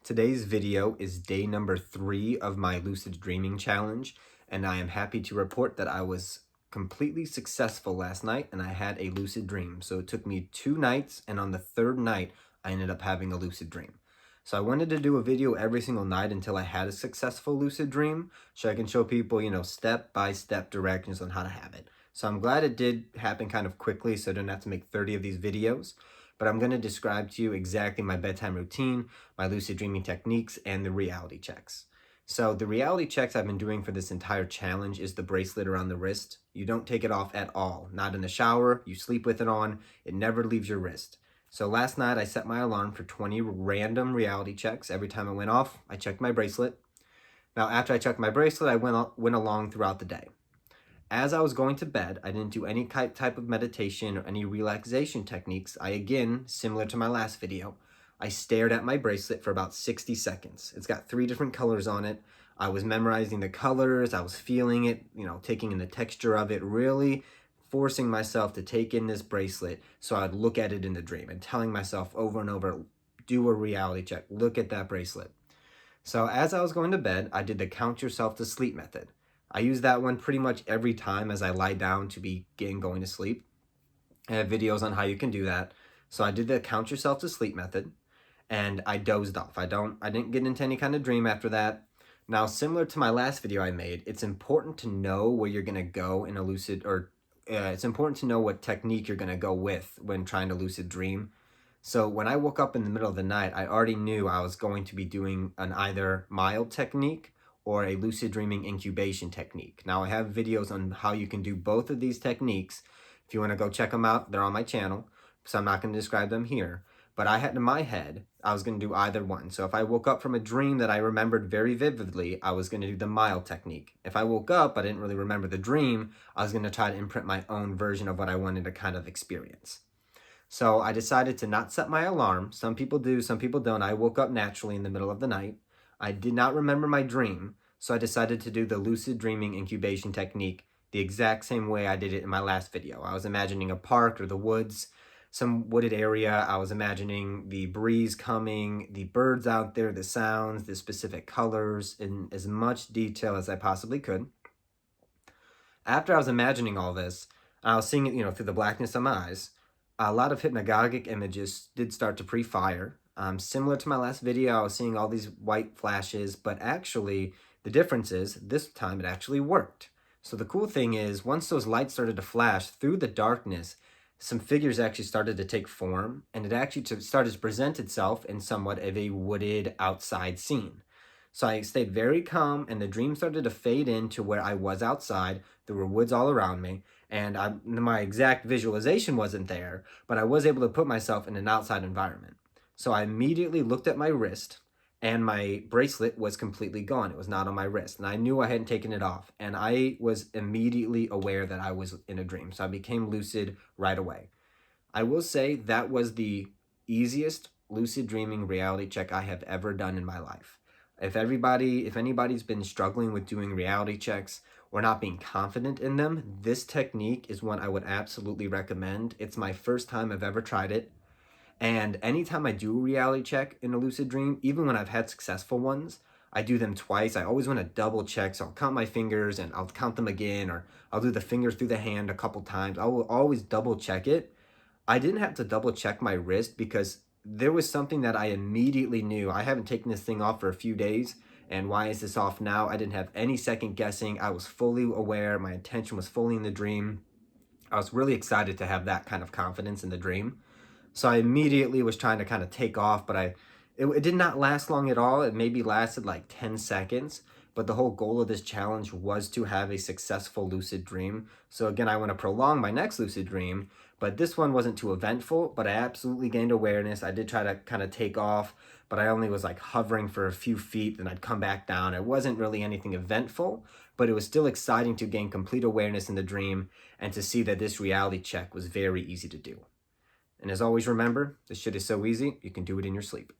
Today's video is day number 3 of my Lucid Dreaming challenge, and I am happy to report that I was completely successful last night and I had a lucid dream. So it took me 2 nights, and on the 3rd night, I ended up having a lucid dream. So I wanted to do a video every single night until I had a successful lucid dream, so I can show people, step-by-step directions on how to have it. So I'm glad it did happen kind of quickly, so I didn't have to make 30 of these videos. But I'm going to describe to you exactly my bedtime routine, my lucid dreaming techniques, and the reality checks. So the reality checks I've been doing for this entire challenge is the bracelet around the wrist. You don't take it off at all. Not in the shower, you sleep with it on, it never leaves your wrist. So last night I set my alarm for 20 random reality checks. Every time it went off, I checked my bracelet. Now after I checked my bracelet, I went along throughout the day. As I was going to bed, I didn't do any type of meditation or any relaxation techniques. I again, similar to my last video, I stared at my bracelet for about 60 seconds. It's got 3 different colors on it. I was memorizing the colors, I was feeling it, taking in the texture of it, really forcing myself to take in this bracelet so I'd look at it in the dream and telling myself over and over, do a reality check, look at that bracelet. So as I was going to bed, I did the count yourself to sleep method. I use that one pretty much every time as I lie down to begin going to sleep. I have videos on how you can do that. So I did the count yourself to sleep method and I dozed off. I didn't get into any kind of dream after that. Now, similar to my last video I made, it's important to know where you're going to go in a lucid, it's important to know what technique you're going to go with when trying to lucid dream. So when I woke up in the middle of the night, I already knew I was going to be doing an either mild technique or a lucid dreaming incubation technique. Now I have videos on how you can do both of these techniques. If you want to go check them out, they're on my channel, so I'm not going to describe them here. But I had in my head, I was going to do either one. So if I woke up from a dream that I remembered very vividly, I was going to do the mild technique. If I woke up, I didn't really remember the dream, I was going to try to imprint my own version of what I wanted to kind of experience. So I decided to not set my alarm. Some people do, some people don't. I woke up naturally in the middle of the night. I did not remember my dream, so I decided to do the lucid dreaming incubation technique the exact same way I did it in my last video. I was imagining a park or the woods, some wooded area. I was imagining the breeze coming, the birds out there, the sounds, the specific colors, in as much detail as I possibly could. After I was imagining all this, I was seeing it, through the blackness of my eyes. A lot of hypnagogic images did start to pre-fire. Similar to my last video, I was seeing all these white flashes, but actually, the difference is, this time it actually worked. So the cool thing is, once those lights started to flash through the darkness, some figures actually started to take form, and it actually started to present itself in somewhat of a wooded outside scene. So I stayed very calm, and the dream started to fade into where I was outside. There were woods all around me, and my exact visualization wasn't there, but I was able to put myself in an outside environment. So I immediately looked at my wrist, and my bracelet was completely gone. It was not on my wrist, and I knew I hadn't taken it off, and I was immediately aware that I was in a dream, so I became lucid right away. I will say that was the easiest lucid dreaming reality check I have ever done in my life. If anybody's been struggling with doing reality checks or not being confident in them, this technique is one I would absolutely recommend. It's my first time I've ever tried it. And anytime I do a reality check in a lucid dream, even when I've had successful ones, I do them twice. I always want to double check. So I'll count my fingers and I'll count them again, or I'll do the fingers through the hand a couple times. I will always double check it. I didn't have to double check my wrist because there was something that I immediately knew. I haven't taken this thing off for a few days. And why is this off now? I didn't have any second guessing. I was fully aware. My attention was fully in the dream. I was really excited to have that kind of confidence in the dream. So I immediately was trying to kind of take off, but it did not last long at all. It maybe lasted like 10 seconds. But the whole goal of this challenge was to have a successful lucid dream. So again, I want to prolong my next lucid dream, but this one wasn't too eventful, but I absolutely gained awareness. I did try to kind of take off, but I only was like hovering for a few feet, then I'd come back down. It wasn't really anything eventful, but it was still exciting to gain complete awareness in the dream and to see that this reality check was very easy to do. And as always, remember, this shit is so easy, you can do it in your sleep.